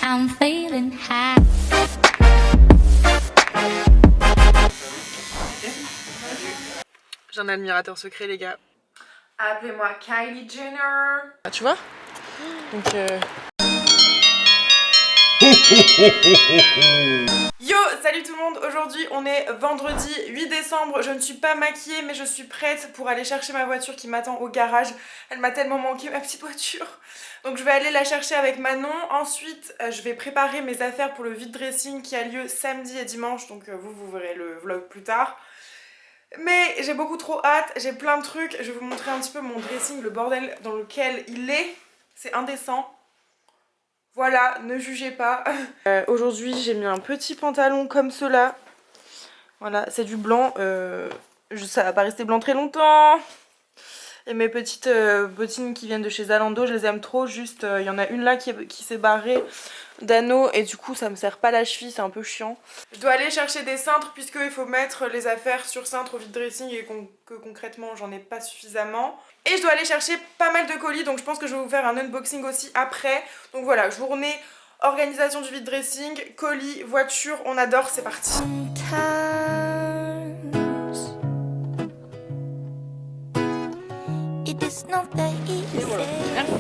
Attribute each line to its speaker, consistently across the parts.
Speaker 1: I'm feeling high.
Speaker 2: J'ai un admirateur secret, les gars.
Speaker 3: Appelez-moi Kylie Jenner.
Speaker 2: Ah, tu vois? Donc
Speaker 3: Yo, salut tout le monde. Aujourd'hui on est vendredi 8 décembre. Je ne suis pas maquillée mais je suis prête pour aller chercher ma voiture qui m'attend au garage. Elle m'a tellement manqué, ma petite voiture. Donc je vais aller la chercher avec Manon. Ensuite je vais préparer mes affaires pour le vide dressing qui a lieu samedi et dimanche. Donc vous verrez le vlog plus tard. Mais j'ai beaucoup trop hâte, j'ai plein de trucs. Je vais vous montrer un petit peu mon dressing, le bordel dans lequel il est. C'est indécent. Voilà, ne jugez pas. Aujourd'hui, j'ai mis un petit pantalon comme cela. Voilà, c'est du blanc. Ça va pas rester blanc très longtemps. Et mes petites bottines qui viennent de chez Zalando, je les aime trop. Juste, il y en a une là qui s'est barrée d'anneaux et du coup, ça me serre pas la cheville, c'est un peu chiant. Je dois aller chercher des cintres puisqu'il faut mettre les affaires sur cintre au vide dressing et que concrètement, j'en ai pas suffisamment. Et je dois aller chercher pas mal de colis, donc je pense que je vais vous faire un unboxing aussi après. Donc voilà, journée, organisation du vide dressing, colis, voiture, on adore, c'est parti.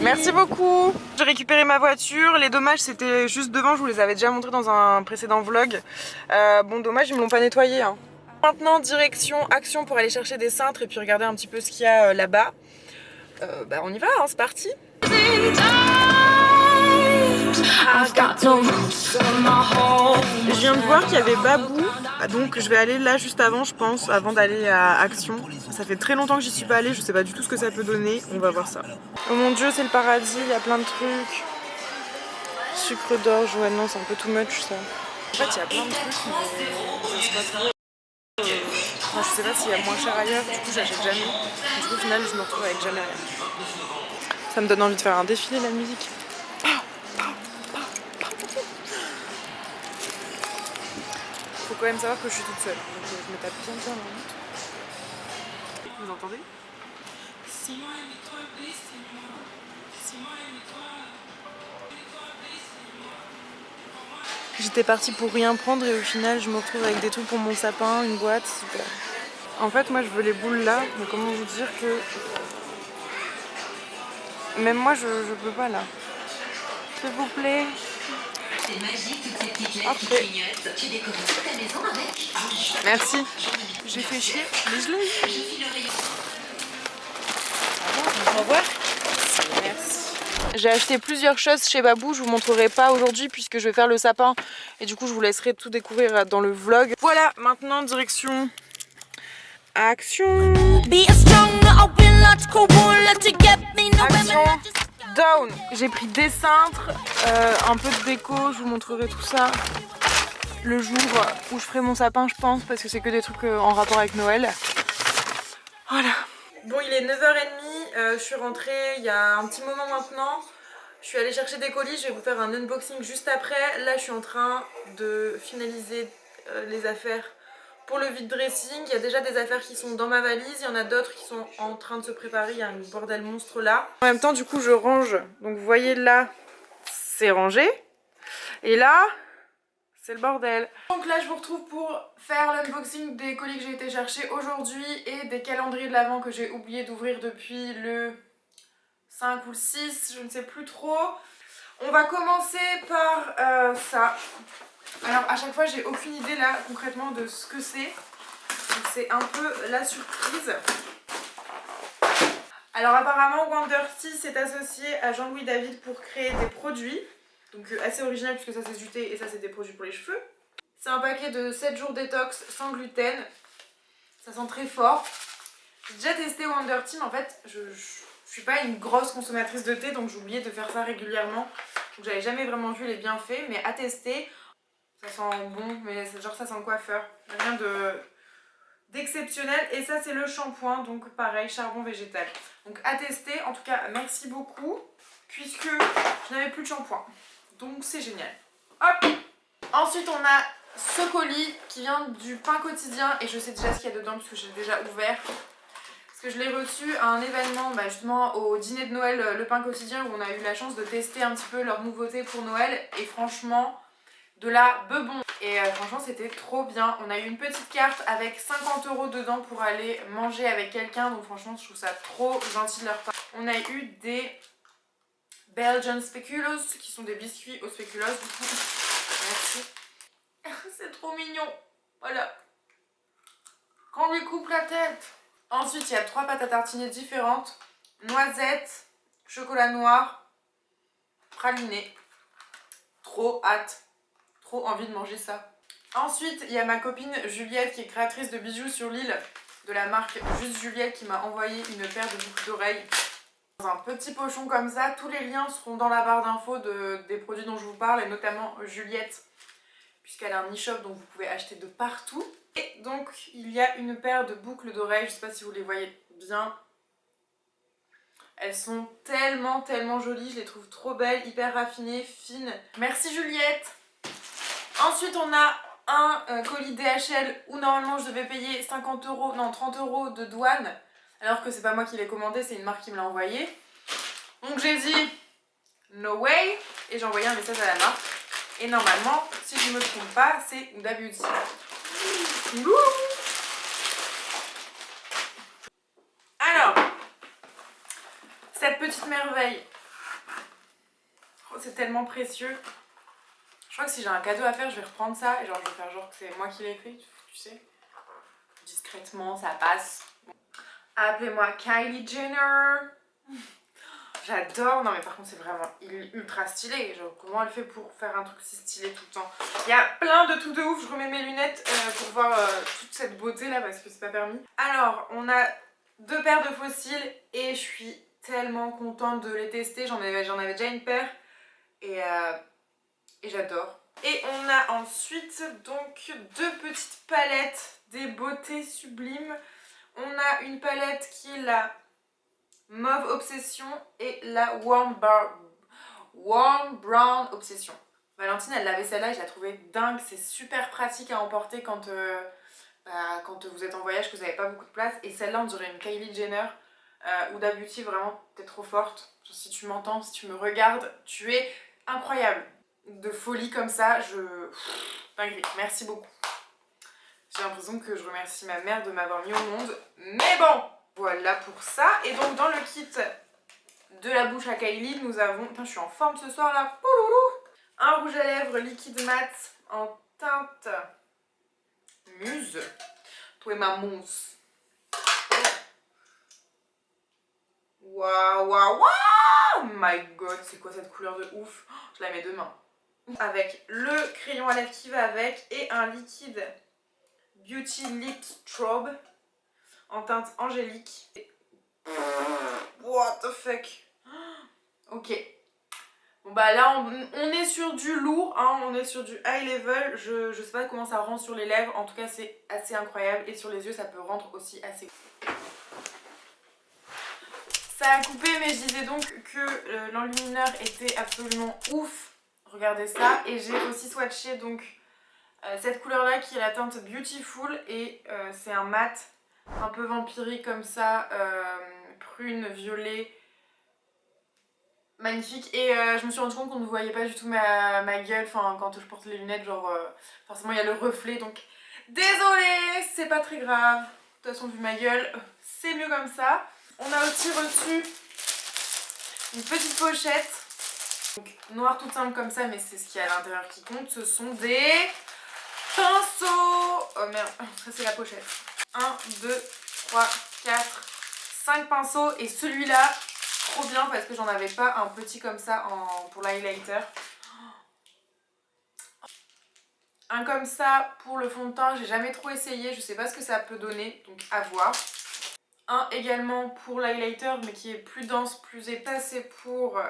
Speaker 3: Merci beaucoup. J'ai récupéré ma voiture, les dommages c'était juste devant, je vous les avais déjà montrés dans un précédent vlog. Bon dommage, ils me l'ont pas nettoyé hein. Maintenant direction Action pour aller chercher des cintres et puis regarder un petit peu ce qu'il y a là-bas. Bah on y va, hein, c'est parti. Je viens de voir qu'il y avait Babou, donc je vais aller là juste avant je pense, avant d'aller à Action. Ça fait très longtemps que j'y suis pas allée, je sais pas du tout ce que ça peut donner, on va voir ça. Oh mon dieu, c'est le paradis, il y a plein de trucs. Sucre d'orge, ouais non c'est un peu too much ça. En fait il y a plein de trucs mais je sais pas trop. Enfin, je sais pas s'il y a moins cher ailleurs, du coup j'achète jamais. Du coup au final je me retrouve avec jamais rien. Ça me donne envie de faire un défilé la musique. Faut quand même savoir que je suis toute seule, donc je me tape bien la route. Vous entendez? J'étais partie pour rien prendre et au final je me retrouve avec des trucs pour mon sapin, une boîte, super. En fait moi je veux les boules là, mais comment vous dire que... Même moi je peux pas là. S'il vous plaît.
Speaker 4: C'est magique toutes ces petites lettres qui
Speaker 3: Parfait.
Speaker 4: clignotent. Tu découvres toute ta maison avec.
Speaker 3: Merci. J'ai fait chier, mais je l'ai eu. Au revoir. Merci. J'ai acheté plusieurs choses chez Babou, je vous montrerai pas aujourd'hui puisque je vais faire le sapin et du coup je vous laisserai tout découvrir dans le vlog. Voilà, maintenant direction Action. Action down. J'ai pris des cintres, un peu de déco, je vous montrerai tout ça le jour où je ferai mon sapin je pense parce que c'est que des trucs en rapport avec Noël. Voilà. Bon il est 9h30, je suis rentrée il y a un petit moment maintenant. Je suis allée chercher des colis, je vais vous faire un unboxing juste après. Là je suis en train de finaliser les affaires pour le vide dressing. Il y a déjà des affaires qui sont dans ma valise, il y en a d'autres qui sont en train de se préparer, il y a un bordel monstre là. En même temps du coup je range, donc vous voyez là c'est rangé. Et là c'est le bordel. Donc là je vous retrouve pour faire l'unboxing des colis que j'ai été chercher aujourd'hui et des calendriers de l'Avent que j'ai oublié d'ouvrir depuis le 5 ou le 6, je ne sais plus trop. On va commencer par ça. Alors à chaque fois j'ai aucune idée là concrètement de ce que c'est. Donc c'est un peu la surprise. Alors apparemment Wonderty s'est associé à Jean-Louis David pour créer des produits. Donc assez original puisque ça c'est du thé et ça c'est des produits pour les cheveux. C'est un paquet de 7 jours détox sans gluten. Ça sent très fort. J'ai déjà testé Wonderty mais en fait je suis pas une grosse consommatrice de thé donc j'ai oublié de faire ça régulièrement. Donc j'avais jamais vraiment vu les bienfaits mais à tester. Ça sent bon mais genre ça sent coiffeur. Rien d'exceptionnel. Et ça c'est le shampoing donc pareil charbon végétal. Donc à tester. En tout cas merci beaucoup puisque je n'avais plus de shampoing. Donc c'est génial. Hop. Ensuite on a ce colis qui vient du pain quotidien et je sais déjà ce qu'il y a dedans parce que j'ai déjà ouvert. Parce que je l'ai reçu à un événement, justement au dîner de Noël Le Pain Quotidien, où on a eu la chance de tester un petit peu leurs nouveautés pour Noël. Et franchement, de la bebon. Et franchement, c'était trop bien. On a eu une petite carte avec 50 € dedans pour aller manger avec quelqu'un. Donc franchement, je trouve ça trop gentil de leur part. On a eu des Belgian Speculoos, qui sont des biscuits au spéculoos. Du coup, merci. C'est trop mignon. Voilà. Quand on lui coupe la tête. Ensuite, il y a 3 pâtes à tartiner différentes. Noisettes, chocolat noir, praliné. Trop hâte. Trop envie de manger ça. Ensuite, il y a ma copine Juliette qui est créatrice de bijoux sur l'île de la marque Juste Juliette qui m'a envoyé une paire de boucles d'oreilles. Dans un petit pochon comme ça, tous les liens seront dans la barre d'infos des produits dont je vous parle et notamment Juliette puisqu'elle a un e-shop dont vous pouvez acheter de partout. Et donc il y a une paire de boucles d'oreilles, je sais pas si vous les voyez bien. Elles sont tellement jolies, je les trouve trop belles, hyper raffinées, fines. Merci Juliette. Ensuite on a un colis DHL où normalement je devais payer 50 €, non 30 € de douane. Alors que c'est pas moi qui l'ai commandé, c'est une marque qui me l'a envoyé. Donc j'ai dit no way et j'ai envoyé un message à la marque. Et normalement, si je me trompe pas, c'est Huda Beauty. Alors, cette petite merveille. Oh, c'est tellement précieux. Je crois que si j'ai un cadeau à faire, je vais reprendre ça et genre je vais faire genre que c'est moi qui l'ai fait, tu sais. Discrètement, ça passe. Appelez-moi Kylie Jenner. J'adore, non mais par contre c'est vraiment ultra stylé. Genre comment elle fait pour faire un truc si stylé tout le temps. Il y a plein de trucs de ouf, je remets mes lunettes pour voir toute cette beauté là parce que c'est pas permis. Alors on a 2 paires de fossiles et je suis tellement contente de les tester. J'en avais déjà une paire et j'adore. Et on a ensuite donc 2 petites palettes des beautés sublimes. On a une palette qui est la Mauve Obsession et la Warm Brown Obsession. Valentine elle l'avait celle-là et je la trouvais dingue, c'est super pratique à emporter quand vous êtes en voyage, que vous n'avez pas beaucoup de place. Et celle-là on dirait une Kylie Jenner. Huda Beauty, vraiment t'es trop forte. Genre, si tu m'entends, si tu me regardes, tu es incroyable. De folie comme ça, dinguerie, merci beaucoup. J'ai l'impression que je remercie ma mère de m'avoir mis au monde, mais bon, voilà pour ça. Et donc dans le kit de la bouche à Kylie, nous avons, putain je suis en forme ce soir là, un rouge à lèvres liquide mat en teinte muse. Toi et ma mousse. Waouh, waouh, waouh, my god, c'est quoi cette couleur de ouf? Je la mets demain. Avec le crayon à lèvres qui va avec et un liquide Beauty Lip Strobe en teinte angélique. What the fuck. Ok. Bon bah là on est sur du lourd, hein, on est sur du high level. Je sais pas comment ça rend sur les lèvres, en tout cas c'est assez incroyable. Et sur les yeux ça peut rendre aussi assez. Ça a coupé mais je disais donc que l'enlumineur était absolument ouf. Regardez ça. Et j'ai aussi swatché donc cette couleur là qui est la teinte Beautiful et c'est un mat un peu vampirique comme ça, prune, violet, magnifique. Et je me suis rendu compte qu'on ne voyait pas du tout ma gueule, enfin quand je porte les lunettes, genre forcément il y a le reflet, donc désolée, c'est pas très grave. De toute façon vu ma gueule, c'est mieux comme ça. On a aussi reçu une petite pochette, donc noire toute simple comme ça, mais c'est ce qu'il y a à l'intérieur qui compte. Ce sont des pinceaux. Oh merde, ça c'est la pochette. 1, 2, 3, 4, 5 pinceaux. Et celui-là, trop bien parce que j'en avais pas un petit comme ça pour l'highlighter. Un comme ça pour le fond de teint, j'ai jamais trop essayé, je sais pas ce que ça peut donner, donc à voir. Un également pour l'highlighter mais qui est plus dense, plus épais, c'est pour...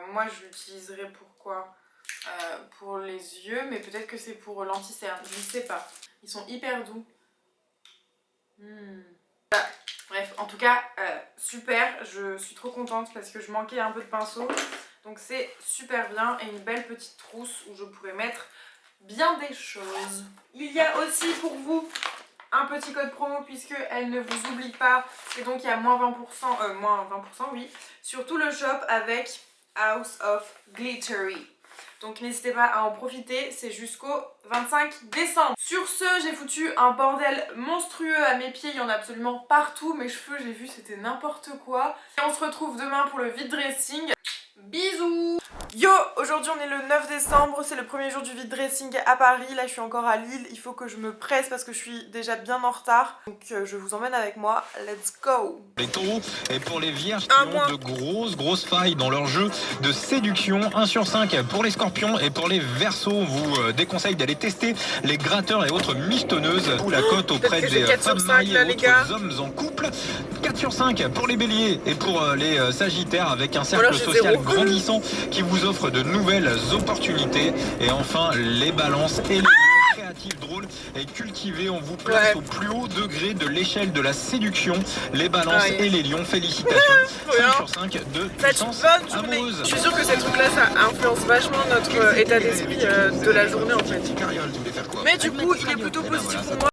Speaker 3: moi je l'utiliserai pour quoi? Pour les yeux, mais peut-être que c'est pour l'anti-cerne, je ne sais pas. Ils sont hyper doux. Voilà. Bref, en tout cas, super, je suis trop contente parce que je manquais un peu de pinceau. Donc c'est super bien et une belle petite trousse où je pourrais mettre bien des choses. Il y a aussi pour vous un petit code promo puisque elle ne vous oublie pas. Et donc il y a moins 20%, oui, sur tout le shop avec House of Glittery. Donc n'hésitez pas à en profiter, c'est jusqu'au 25 décembre. Sur ce, j'ai foutu un bordel monstrueux à mes pieds, il y en a absolument partout. Mes cheveux, j'ai vu, c'était n'importe quoi. Et on se retrouve demain pour le vide dressing. Bisous! Yo! Aujourd'hui on est le 9 décembre, c'est le premier jour du vide dressing à Paris. Là je suis encore à Lille, il faut que je me presse parce que je suis déjà bien en retard. Donc je vous emmène avec moi, let's go!
Speaker 1: Les taureaux et pour les vierges qui ont de grosses failles dans leur jeu de séduction. 1 sur 5 pour les scorpions et pour les verseaux. On vous déconseille d'aller tester les gratteurs et autres mistonneuses ou la cote auprès des femmes mariées et autres hommes en couple. 4 sur 5 pour les béliers et pour les sagittaires avec un cercle social grandissant qui vous offre de nouvelles opportunités. Et enfin les balances et les créatifs, drôles et cultivés, on vous place au plus haut degré de l'échelle de la séduction. Les balances et les lions, félicitations. 5 sur 5 de puissance amoureuse.
Speaker 2: Je suis sûre que ces trucs-là, ça influence vachement notre état d'esprit de la journée en fait. Mais du coup, il est plutôt positif pour moi.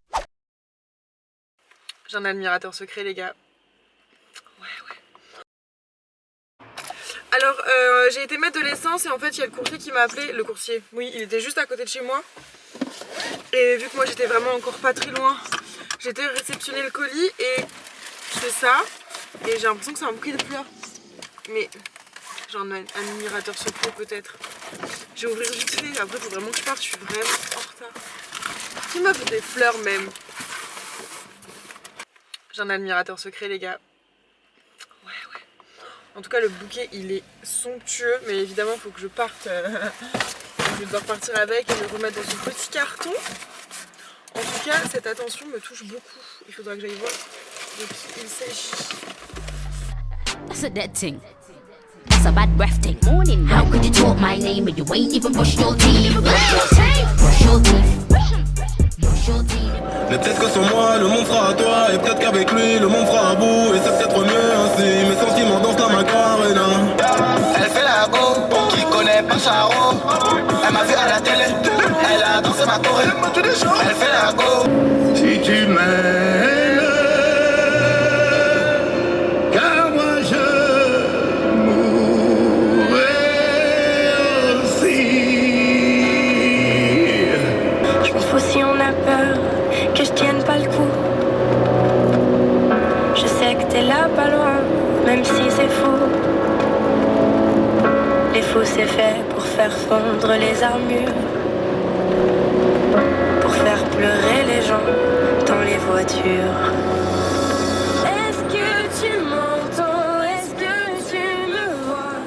Speaker 2: J'ai un admirateur secret, les gars. Alors j'ai été mettre de l'essence et en fait il y a le coursier qui m'a appelé. Le coursier, oui, il était juste à côté de chez moi. Et vu que moi j'étais vraiment encore pas très loin, j'ai été réceptionner le colis et c'est ça. Et j'ai l'impression que c'est un bouquet de fleurs. Mais j'ai un admirateur secret peut-être. Je vais ouvrir vite fait, après il faut vraiment que je parte, je suis vraiment en retard. Qui m'a fait des fleurs même? J'ai un admirateur secret, les gars. En tout cas le bouquet il est somptueux, mais évidemment il faut que je parte. Je vais devoir partir avec et le remettre dans un petit carton. En tout cas cette attention me touche beaucoup. Il faudra que j'aille voir de qui il s'agit.
Speaker 5: That's a dead thing. That's a bad breath thing. Morning. How could you talk my name and you ain't even brush your teeth? Brush your teeth. Brush your teeth. Brush your teeth.
Speaker 6: Mais peut-être que sur moi le monde fera à toi. Et peut-être qu'avec lui le monde fera à bout. Et c'est peut-être mieux ainsi. Mes sentiments dansent la macarena.
Speaker 7: Elle fait la go, qui connaît pas Charo. Elle m'a vu à la télé, elle a dansé ma choré. Elle fait la go.
Speaker 6: Si tu m'aimes, car moi je mourrai aussi.
Speaker 8: Je m'en fous si on a peur que je tienne pas le coup. Je sais que t'es là pas loin, même si c'est fou. Les fous c'est fait pour faire fondre les armures, pour faire pleurer les gens dans les voitures. Est-ce que tu m'entends? Est-ce que tu me vois?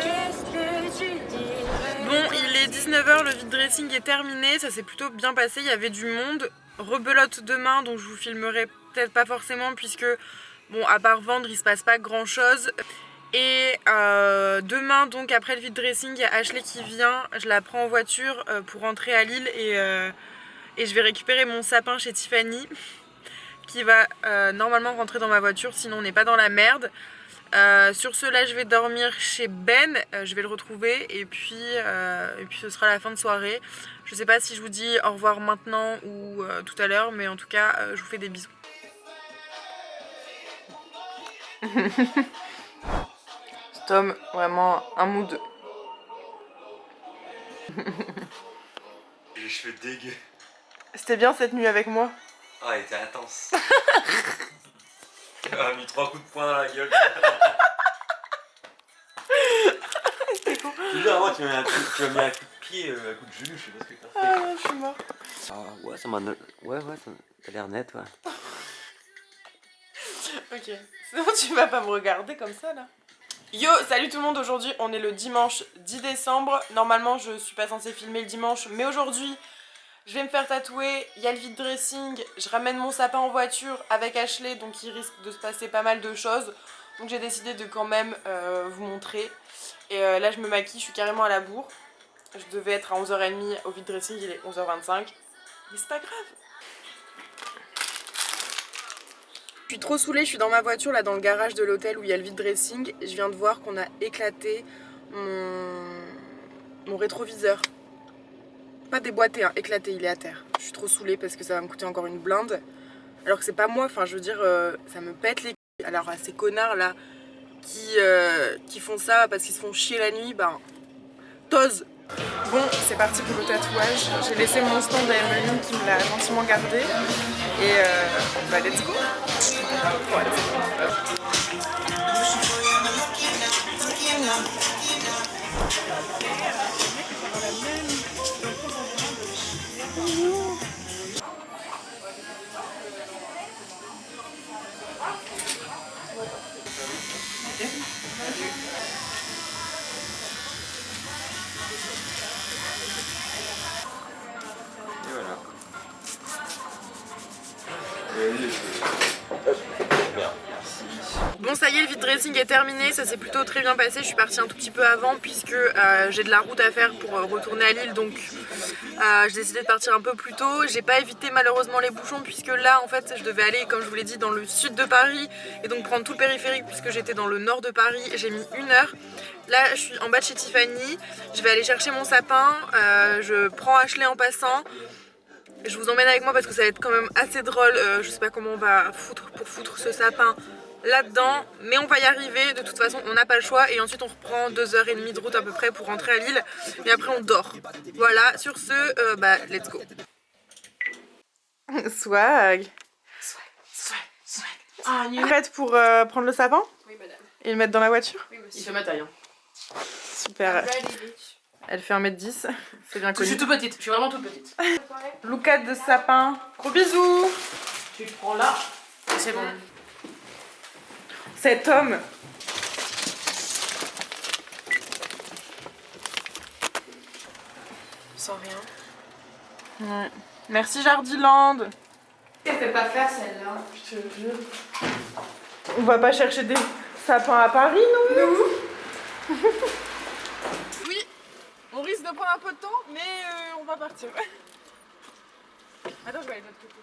Speaker 8: Qu'est-ce que tu dirais?
Speaker 2: Bon, il est 19h, le vide dressing est terminé, ça s'est plutôt bien passé, il y avait du monde. Rebelote demain, donc je vous filmerai peut-être pas forcément puisque, bon, à part vendre, il se passe pas grand chose. Et demain, donc après le vide dressing, il y a Ashley qui vient, je la prends en voiture pour rentrer à Lille et je vais récupérer mon sapin chez Tiffany qui va normalement rentrer dans ma voiture, sinon on n'est pas dans la merde. Sur ce, là je vais dormir chez Ben, je vais le retrouver et puis ce sera la fin de soirée. Je sais pas si je vous dis au revoir maintenant ou tout à l'heure, mais en tout cas je vous fais des bisous. Tom, vraiment un mood.
Speaker 9: Les cheveux dégueux.
Speaker 2: C'était bien cette nuit avec moi.
Speaker 9: Ah, elle était intense. Elle a mis 3 coups de poing dans la gueule. Tu moi, tu m'as mis un coup de pied, un coup de genou, je sais pas ce que t'as fait.
Speaker 2: Ah, je suis mort.
Speaker 9: Ah, ouais, ça m'a. Ouais, t'as l'air net, ouais.
Speaker 2: Ok, sinon tu vas pas me regarder comme ça là. Yo, salut tout le monde, aujourd'hui on est le dimanche 10 décembre. Normalement je suis pas censée filmer le dimanche, mais aujourd'hui je vais me faire tatouer, il y a le vide dressing, je ramène mon sapin en voiture avec Ashley, donc il risque de se passer pas mal de choses. Donc j'ai décidé de quand même vous montrer. Et là je me maquille, je suis carrément à la bourre. Je devais être à 11h30 au vide dressing, il est 11h25. Mais c'est pas grave. Je suis trop saoulée, je suis dans ma voiture là dans le garage de l'hôtel où il y a le vide dressing. Je viens de voir qu'on a éclaté mon rétroviseur. Pas déboîté, hein, éclaté, il est à terre. Je suis trop saoulée parce que ça va me coûter encore une blinde. Alors que c'est pas moi, enfin je veux dire, ça me pète les couilles. Alors à ces connards là qui font ça parce qu'ils se font chier la nuit, ben tose. Bon, c'est parti pour le tatouage. J'ai laissé mon stand à Emeline qui me l'a gentiment gardé. Et bah let's go. Ouais. Bon ça y est, le vide dressing est terminé, ça s'est plutôt très bien passé. Je suis partie un tout petit peu avant puisque j'ai de la route à faire pour retourner à Lille, donc j'ai décidé de partir un peu plus tôt. J'ai pas évité malheureusement les bouchons puisque là en fait je devais aller, comme je vous l'ai dit, dans le sud de Paris et donc prendre tout le périphérique puisque j'étais dans le nord de Paris. J'ai mis 1 heure. Là je suis en bas de chez Tiffany, je vais aller chercher mon sapin, je prends Ashley en passant. Je vous emmène avec moi parce que ça va être quand même assez drôle. Je sais pas comment on va foutre ce sapin là-dedans, mais on va y arriver. De toute façon, on n'a pas le choix. Et ensuite, on reprend 2h30 de route à peu près pour rentrer à Lille. Et après, on dort. Voilà, sur ce, bah, let's go. Swag. Ah, prête pour prendre le sapin?
Speaker 10: Oui, madame.
Speaker 2: Et le mettre dans la voiture?
Speaker 10: Oui, monsieur. Il fait ma taille. Hein.
Speaker 2: Super. Elle fait 1m10, c'est bien connu.
Speaker 10: Je suis toute petite, je suis vraiment toute petite.
Speaker 2: Lookade de sapin. Gros bisous.
Speaker 10: Tu te prends là, et c'est bon.
Speaker 2: Cet homme.
Speaker 10: Sans rien.
Speaker 2: Ouais. Merci Jardiland.
Speaker 10: Elle fait pas faire celle-là, je te jure.
Speaker 2: On va pas chercher des sapins à Paris, non? Oui, on risque de prendre un peu de temps, mais on va partir. Attends, je vais aller de l'autre côté.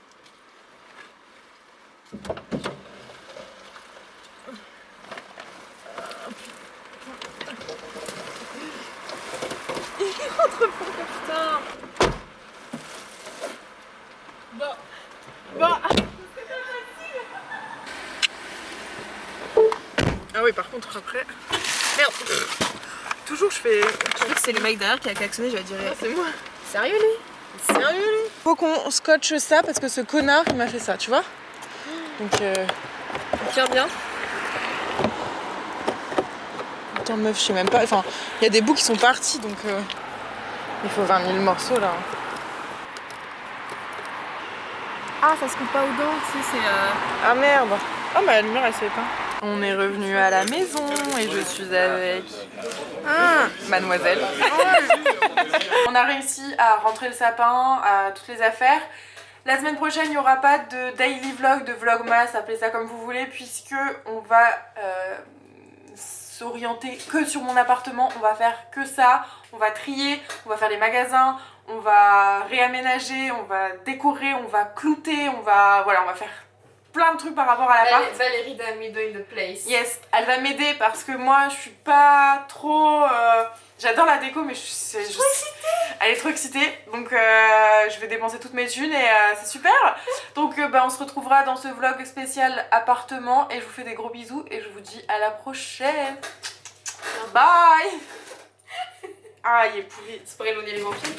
Speaker 2: Il rentre pas, putain. Bah. Ah oui, par contre, après... Merde. Toujours, je fais...
Speaker 10: Je trouve que c'est le mec derrière qui a klaxonné, je vais dire.
Speaker 2: Ah, c'est moi.
Speaker 10: Sérieux, lui?
Speaker 2: Sérieux, lui? Faut qu'on scotche ça parce que ce connard, il m'a fait ça, tu vois? Donc, tiens bien. Putain, meuf, je sais même pas... Enfin, il y a des bouts qui sont partis, donc... il faut 20 000 morceaux, là.
Speaker 10: Ah, ça se coupe pas aux dents, tu sais, c'est...
Speaker 2: Ah merde! Oh, ma lumière, elle s'est éteinte. On est revenu à la maison et je suis avec mademoiselle. On a réussi à rentrer le sapin, à toutes les affaires. La semaine prochaine, il n'y aura pas de daily vlog, de vlogmas, appelez ça comme vous voulez, puisque on va s'orienter que sur mon appartement. On va faire que ça, on va trier, on va faire les magasins, on va réaménager, on va décorer, on va clouter, on va faire plein de trucs par rapport à l'appart.
Speaker 10: Valérie Damido in the place.
Speaker 2: Yes, elle va m'aider parce que moi je suis pas trop... J'adore la déco mais elle est trop excitée. Donc je vais dépenser toutes mes thunes et c'est super. Donc on se retrouvera dans ce vlog spécial appartement et je vous fais des gros bisous et je vous dis à la prochaine. Bye. Ah, il est pourri.
Speaker 10: C'est pour éloigner les vampires.